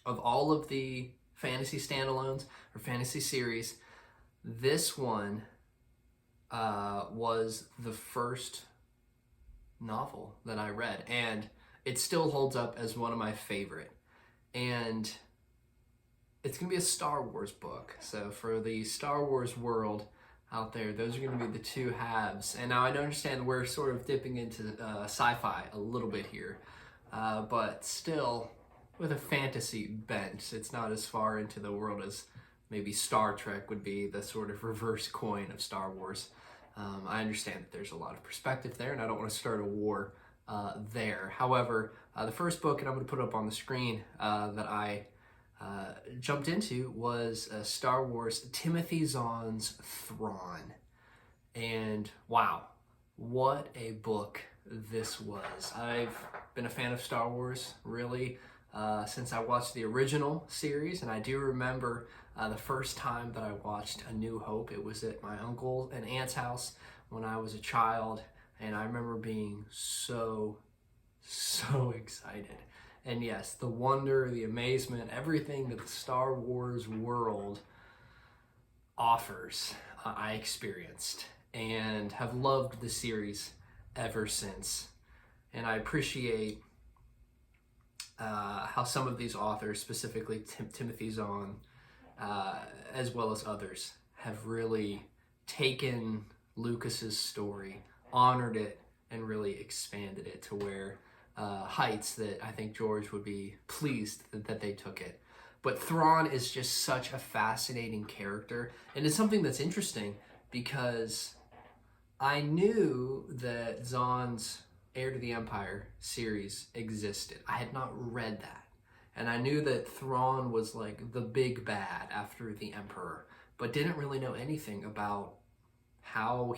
of all of the fantasy standalones or fantasy series, this one was the first novel that I read, and it still holds up as one of my favorite. And it's going to be a Star Wars book. So for the Star Wars world out there, those are going to be the two halves. And now I understand we're sort of dipping into sci-fi a little bit here, but still with a fantasy bent. It's not as far into the world as maybe Star Trek would be, the sort of reverse coin of Star Wars. I understand that there's a lot of perspective there, and I don't want to start a war there. However, the first book, and I'm going to put it up on the screen, that I jumped into was Star Wars Timothy Zahn's Thrawn. And wow, what a book this was. I've been a fan of Star Wars, really, since I watched the original series, and I do remember the first time that I watched A New Hope. It was at my uncle and aunt's house when I was a child, and I remember being so excited. And yes, the wonder, the amazement, everything that the Star Wars world offers, I experienced and have loved the series ever since. And I appreciate how some of these authors, specifically Timothy Zahn, as well as others, have really taken Lucas's story, honored it, and really expanded it to where heights that I think George would be pleased that they took it. But Thrawn is just such a fascinating character, and it's something that's interesting because I knew that Zahn's Heir to the Empire series existed. I had not read that. And I knew that Thrawn was like the big bad after the Emperor, but didn't really know anything about who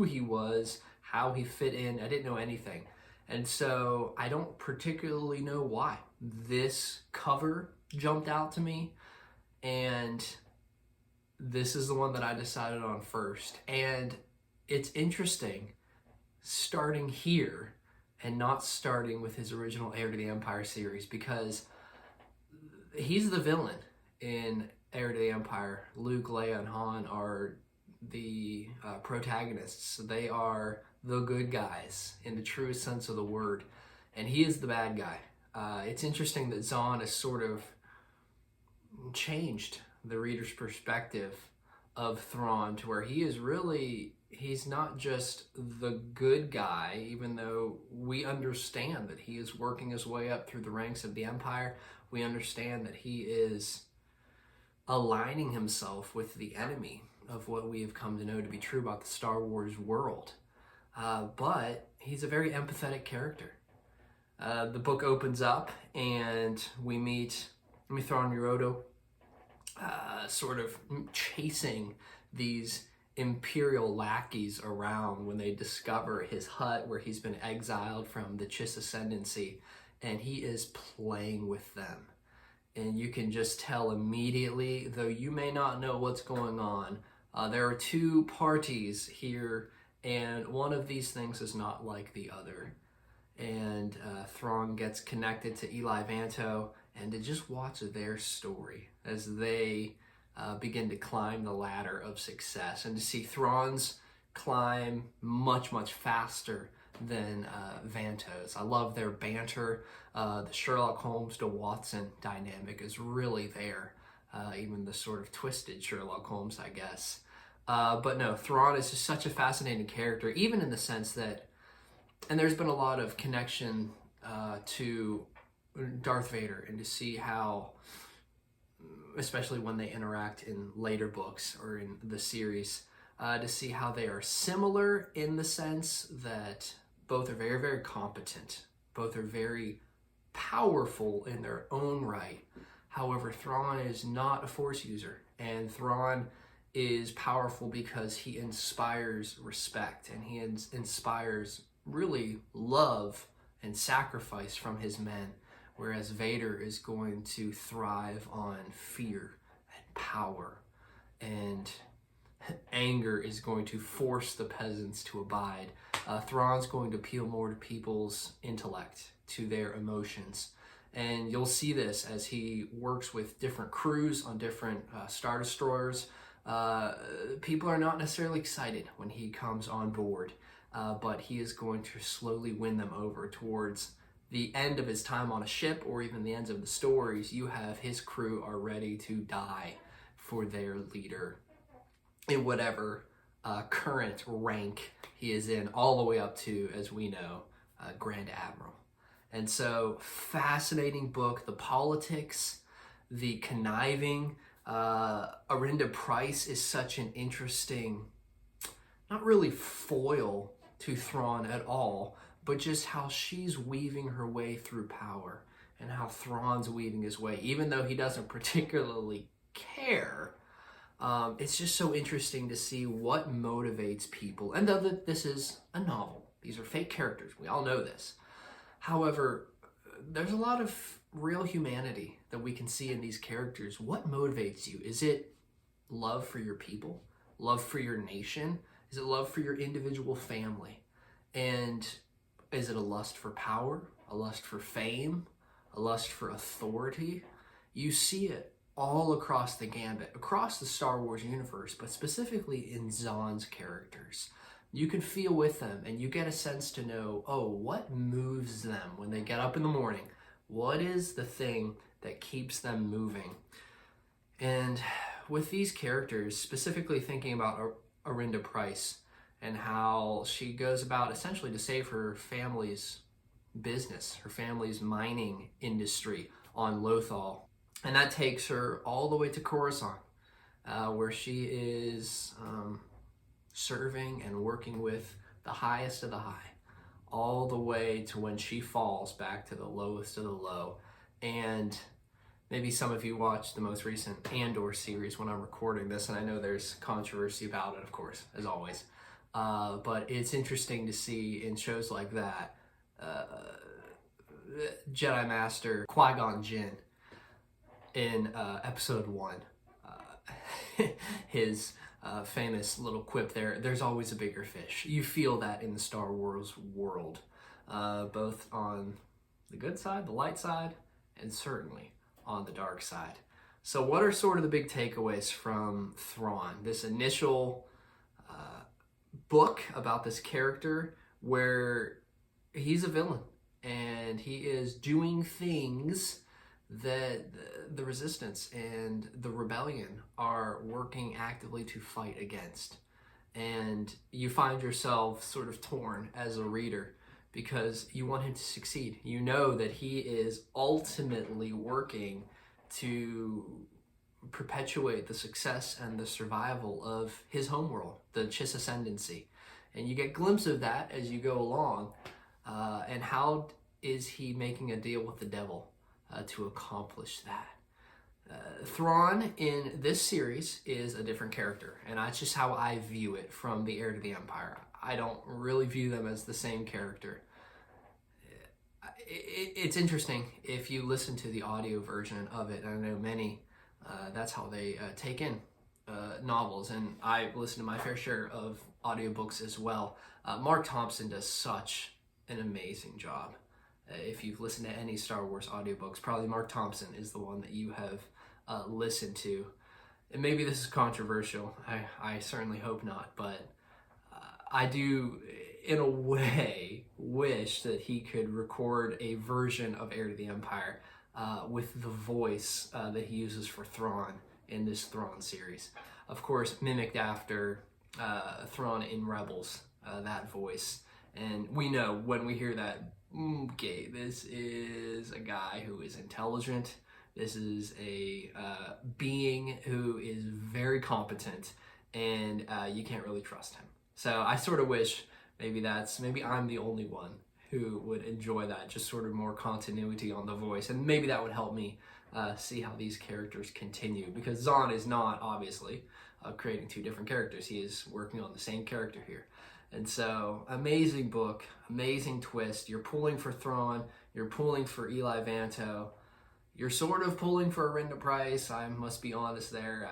he was, how he fit in. I didn't know anything. And so I don't particularly know why. This cover jumped out to me, and this is the one that I decided on first. And it's interesting starting here and not starting with his original Heir to the Empire series, because he's the villain in Heir to the Empire. Luke, Leia, and Han are the protagonists. They are the good guys in the truest sense of the word, and he is the bad guy. It's interesting that Zahn has sort of changed the reader's perspective of Thrawn to where he's not just the good guy, even though we understand that he is working his way up through the ranks of the Empire. We understand that he is aligning himself with the enemy of what we have come to know to be true about the Star Wars world. But he's a very empathetic character. The book opens up and we meet Thrawn Miroto sort of chasing these Imperial lackeys around when they discover his hut where he's been exiled from the Chiss Ascendancy, and he is playing with them. And you can just tell immediately, though you may not know what's going on, there are two parties here, and one of these things is not like the other. And Thrawn gets connected to Eli Vanto, and to just watch their story as they begin to climb the ladder of success, and to see Thrawn's climb much faster than Vanto's. I love their banter. The Sherlock Holmes to Watson dynamic is really there. Even the sort of twisted Sherlock Holmes, I guess. But no, Thrawn is just such a fascinating character, even in the sense that, and there's been a lot of connection to Darth Vader, and to see how, especially when they interact in later books or in the series, to see how they are similar in the sense that both are very competent. Both are very powerful in their own right. However, Thrawn is not a Force user, and Thrawn is powerful because he inspires respect, and he inspires really love and sacrifice from his men, whereas Vader is going to thrive on fear and power, and anger is going to force the peasants to abide. Thrawn's going to appeal more to people's intellect, to their emotions, And you'll see this as he works with different crews on different Star Destroyers. People are not necessarily excited when he comes on board, but he is going to slowly win them over towards the end of his time on a ship, or even the ends of the stories. You have his crew are ready to die for their leader in whatever current rank he is in, all the way up to, as we know, Grand Admiral. And so, fascinating book. The politics, the conniving. Arinda Price is such an interesting, not really foil to Thrawn at all, but just how she's weaving her way through power, and how Thrawn's weaving his way, even though he doesn't particularly care. It's just so interesting to see what motivates people. And though this is a novel, these are fake characters, we all know this. However, there's a lot of real humanity that we can see in these characters. What motivates you? Is it love for your people? Love for your nation? Is it love for your individual family? And is it a lust for power? A lust for fame? A lust for authority? You see it all across the gambit, across the Star Wars universe, but specifically in Zahn's characters. You can feel with them, and you get a sense to know, oh, what moves them when they get up in the morning? What is the thing that keeps them moving? And with these characters, specifically thinking about Arinda Price and how she goes about essentially to save her family's business, her family's mining industry on Lothal. And that takes her all the way to Coruscant, where she is serving and working with the highest of the high, all the way to when she falls back to the lowest of the low. And maybe some of you watched the most recent Andor series when I'm recording this, and I know there's controversy about it, of course, as always. But it's interesting to see in shows like that, Jedi Master Qui-Gon Jinn in episode 1, his famous little quip there's always a bigger fish. You feel that in the Star Wars world, both on the good side, the light side, and certainly on the dark side. So what are sort of the big takeaways from Thrawn, this initial book about this character where he's a villain and he is doing things that the Resistance and the Rebellion are working actively to fight against? And you find yourself sort of torn as a reader because you want him to succeed. You know that he is ultimately working to perpetuate the success and the survival of his homeworld, the Chiss Ascendancy. And you get glimpses of that as you go along. And how is he making a deal with the devil to accomplish that? Thrawn in this series is a different character, and that's just how I view it from the Heir to the Empire. I don't really view them as the same character. It's interesting if you listen to the audio version of it. I know many, that's how they take in novels, and I listen to my fair share of audiobooks as well. Mark Thompson does such an amazing job. If you've listened to any Star Wars audiobooks, probably Mark Thompson is the one that you have listened to. And maybe this is controversial. I certainly hope not, but I do, in a way, wish that he could record a version of Heir to the Empire with the voice that he uses for Thrawn in this Thrawn series. Of course, mimicked after Thrawn in Rebels, that voice. And we know when we hear that, okay, this is a guy who is intelligent. This is a being who is very competent, and you can't really trust him. So I sort of wish maybe I'm the only one who would enjoy that, just sort of more continuity on the voice. And maybe that would help me see how these characters continue, because Zahn is not, obviously, creating two different characters. He is working on the same character here. And so, amazing book, amazing twist. You're pulling for Thrawn, you're pulling for Eli Vanto, you're sort of pulling for Arinda Price. I must be honest there.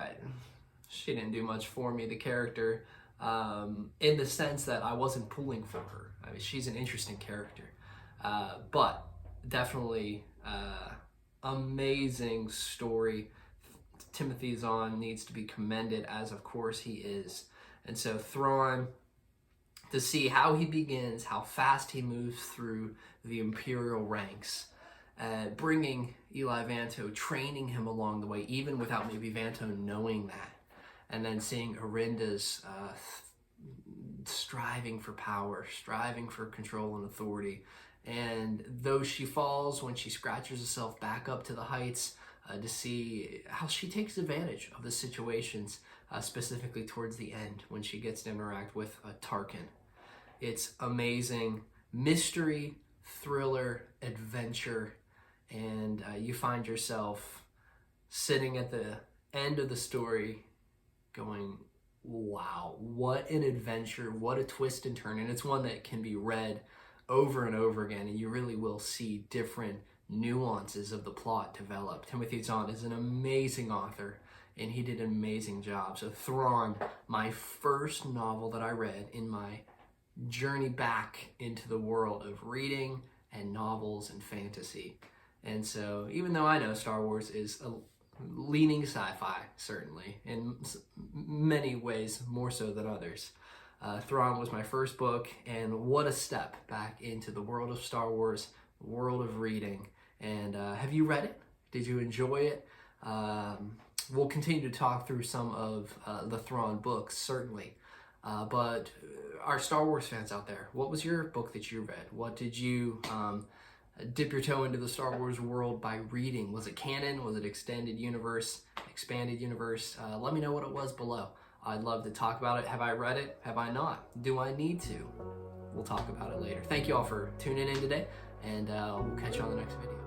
She didn't do much for me, the character, in the sense that I wasn't pulling for her. I mean, she's an interesting character. But definitely Amazing story. Timothy Zahn needs to be commended, as of course he is. And so Thrawn, to see how he begins, how fast he moves through the Imperial ranks, bringing Eli Vanto, training him along the way, even without maybe Vanto knowing that. And then seeing Arinda's striving for power, striving for control and authority. And though she falls, when she scratches herself back up to the heights, to see how she takes advantage of the situations, specifically towards the end when she gets to interact with Tarkin. It's amazing. Mystery, thriller, adventure, and you find yourself sitting at the end of the story going, wow, what an adventure, what a twist and turn. And it's one that can be read over and over again, and you really will see different nuances of the plot develop. Timothy Zahn is an amazing author, and he did an amazing job. So Thrawn, my first novel that I read in my journey back into the world of reading and novels and fantasy. And so even though I know Star Wars is a leaning sci-fi, certainly, in many ways more so than others, Thrawn was my first book, and what a step back into the world of Star Wars, world of reading. And have you read it? Did you enjoy it? We'll continue to talk through some of the Thrawn books, certainly. But our Star Wars fans out there, what was your book that you read? What did you dip your toe into the Star Wars world by reading? Was it canon? Was it extended universe, expanded universe? Let me know what it was below. I'd love to talk about it. Have I read it? Have I not? Do I need to? We'll talk about it later. Thank you all for tuning in today, and we'll catch you on the next video.